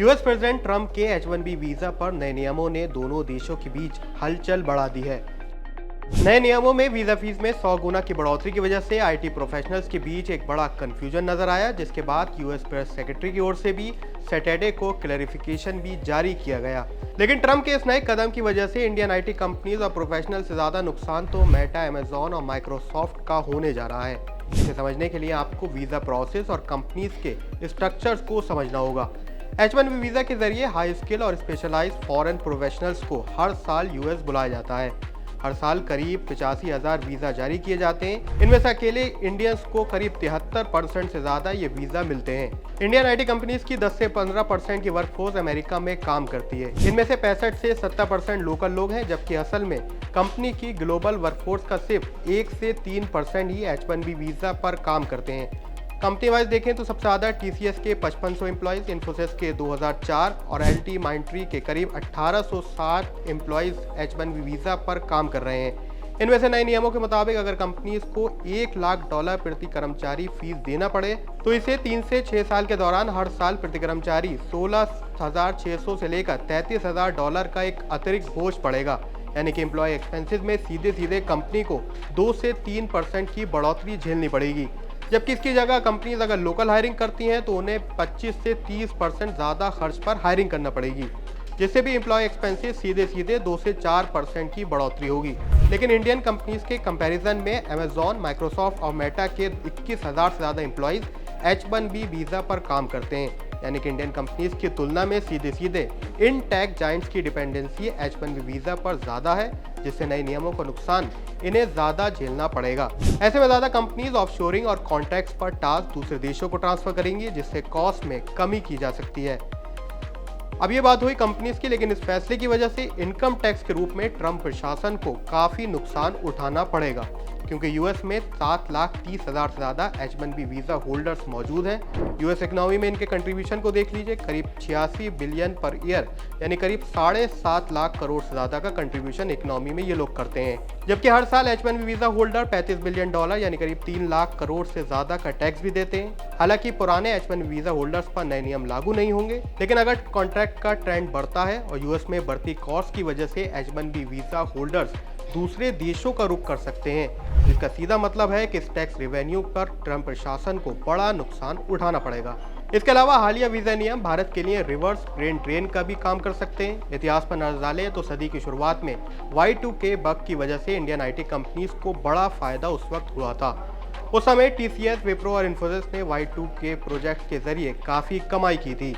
US president Trump के H-1B visa पर नए नियमों ने दोनों देशों के बीच हलचल बढ़ा दी है। नए नियमों में वीजा फीस में 100 गुना की बढ़ोतरी की वजह से आईटी प्रोफेशनल्स के बीच एक बड़ा कंफ्यूजन नजर आया, जिसके बाद यूएस प्रेस सेक्रेटरी की ओर से भी सैटरडे को क्लैरिफिकेशन भी जारी किया गया। लेकिन ट्रंप के इस नए कदम की वजह से इंडियन आईटी कंपनीज और प्रोफेशनल से ज्यादा नुकसान तो मेटा, अमेजॉन और माइक्रोसॉफ्ट का होने जा रहा है। इसे समझने के लिए आपको वीजा प्रोसेस और कंपनीज के स्ट्रक्चर्स को समझना होगा। H-1B वीजा के जरिए हाई स्किल और स्पेशलाइज्ड फॉरेन प्रोफेशनल्स को हर साल यूएस बुलाया जाता है। हर साल करीब 85,000 वीजा जारी किए जाते हैं। इनमें से अकेले इंडियंस को करीब 73% से ज्यादा ये वीजा मिलते हैं। इंडियन आईटी कंपनीज की 10 से 15% की वर्कफोर्स अमेरिका में काम करती है। इनमें से 65 से 70% लोकल लोग हैं, जबकि असल में कंपनी की ग्लोबल वर्कफोर्स का सिर्फ 1 से 3% ही H-1B वीजा पर काम करते हैं। कंपनी वाइज देखें तो सबसे ज़्यादा TCS के 5500 एम्प्लॉयज़, इन्फोसिस के 2004 और LT माइंट्री के करीब 1860 एम्प्लॉयज़ H-1B वीज़ा पर काम कर रहे हैं। इनमें से नए नियमों के मुताबिक अगर कंपनीज को $1 लाख प्रति कर्मचारी फीस देना पड़े तो इसे 3 से 6 साल के दौरान हर साल प्रति कर्मचारी $16,600 से लेकर $33,000 का एक अतिरिक्त बोझ पड़ेगा। यानी कि एम्प्लॉय एक्सपेंसेस में सीधे सीधे कंपनी को 2 से 3% की बढ़ोतरी झेलनी पड़ेगी। जबकि इसकी जगह कंपनीज अगर लोकल हायरिंग करती हैं तो उन्हें 25 से 30% ज़्यादा खर्च पर हायरिंग करना पड़ेगी, जिससे भी एम्प्लॉय एक्सपेंसेस सीधे सीधे 2 से 4% की बढ़ोतरी होगी। लेकिन इंडियन कंपनीज के कंपैरिजन में अमेजॉन, माइक्रोसॉफ्ट और मेटा के 21,000 से ज़्यादा एम्प्लॉयज़ H-1B वीज़ा पर काम करते हैं। यानी कि इंडियन कंपनीज की तुलना में सीधे सीधे इन टेक जायंट्स की डिपेंडेंसी H-1B वीज़ा पर ज़्यादा है, जिससे नए नियमों का नुकसान इन्हें ज़्यादा झेलना पड़ेगा। ऐसे में ज़्यादा कंपनीज ऑफशोरिंग और कॉन्ट्रैक्ट्स पर टास्क दूसरे देशों को ट्रांसफर करेंगी, जिससे कॉस्ट में कमी की जा सकती है। अब ये बात हुई कंपनीज की, लेकिन इस फैसले की वजह से इनकम टैक्स के रूप में ट्रंप प्रशासन को काफ़ी नुकसान उठाना पड़ेगा, क्योंकि यूएस में 7,30,000 से ज़्यादा H-1B वीज़ा होल्डर्स मौजूद हैं। यूएस इकोनॉमी में इनके कंट्रीब्यूशन को देख लीजिए, करीब 86 बिलियन पर ईयर, यानी करीब 7.5 लाख करोड़ से ज़्यादा का कंट्रीब्यूशन इकोनॉमी में ये लोग करते हैं। जबकि हर साल H-1B वीज़ा होल्डर $35 बिलियन यानी करीब 3 लाख करोड़ से ज़्यादा का टैक्स भी देते हैं। हालांकि पुराने H-1B वीज़ा होल्डर्स पर नए नियम लागू नहीं होंगे, लेकिन अगर कॉन्ट्रैक्ट का ट्रेंड बढ़ता है और यूएस में बढ़ती कॉस्ट की वजह से H-1B वीज़ा होल्डर्स दूसरे देशों का रुख कर सकते हैं, जिसका सीधा मतलब है कि इस टैक्स रेवेन्यू पर ट्रंप प्रशासन को बड़ा नुकसान उठाना पड़ेगा। इसके अलावा हालिया वीजा नियम भारत के लिए रिवर्स ब्रेन ड्रेन का भी काम कर सकते हैं। इतिहास पर नजर डालें तो सदी की शुरुआत में Y2K बग की वजह से इंडियन आईटी कंपनीज को बड़ा फायदा उस वक्त हुआ था। उस समय TCS, विप्रो और इन्फोसिस ने Y2K प्रोजेक्ट के जरिए काफी कमाई की थी।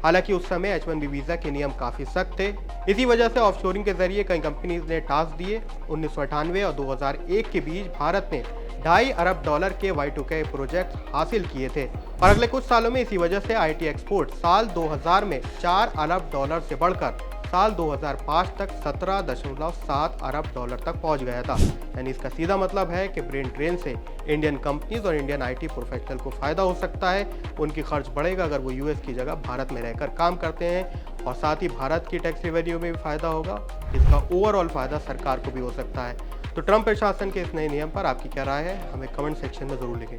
हालांकि उस समय H-1B वीजा के नियम काफी सख्त थे। इसी वजह से ऑफशोरिंग के जरिए कई कंपनीज ने टास्क दिए। 1998 और 2001 के बीच भारत ने $2.5 अरब के Y2K प्रोजेक्ट हासिल किए थे और अगले कुछ सालों में इसी वजह से आईटी एक्सपोर्ट साल 2000 में $4 अरब से बढ़कर साल 2005 तक $17.7 अरब तक पहुंच गया था। यानी इसका सीधा मतलब है कि ब्रेन ड्रेन से इंडियन कंपनीज और इंडियन आईटी प्रोफेशनल को फायदा हो सकता है। उनकी खर्च बढ़ेगा अगर वो यूएस की जगह भारत में रहकर काम करते हैं, और साथ ही भारत की टैक्स रेवेन्यू में भी फायदा होगा। इसका ओवरऑल फायदा सरकार को भी हो सकता है। तो ट्रंप प्रशासन के इस नए नियम पर आपकी क्या राय है, हमें कमेंट सेक्शन में जरूर लिखें।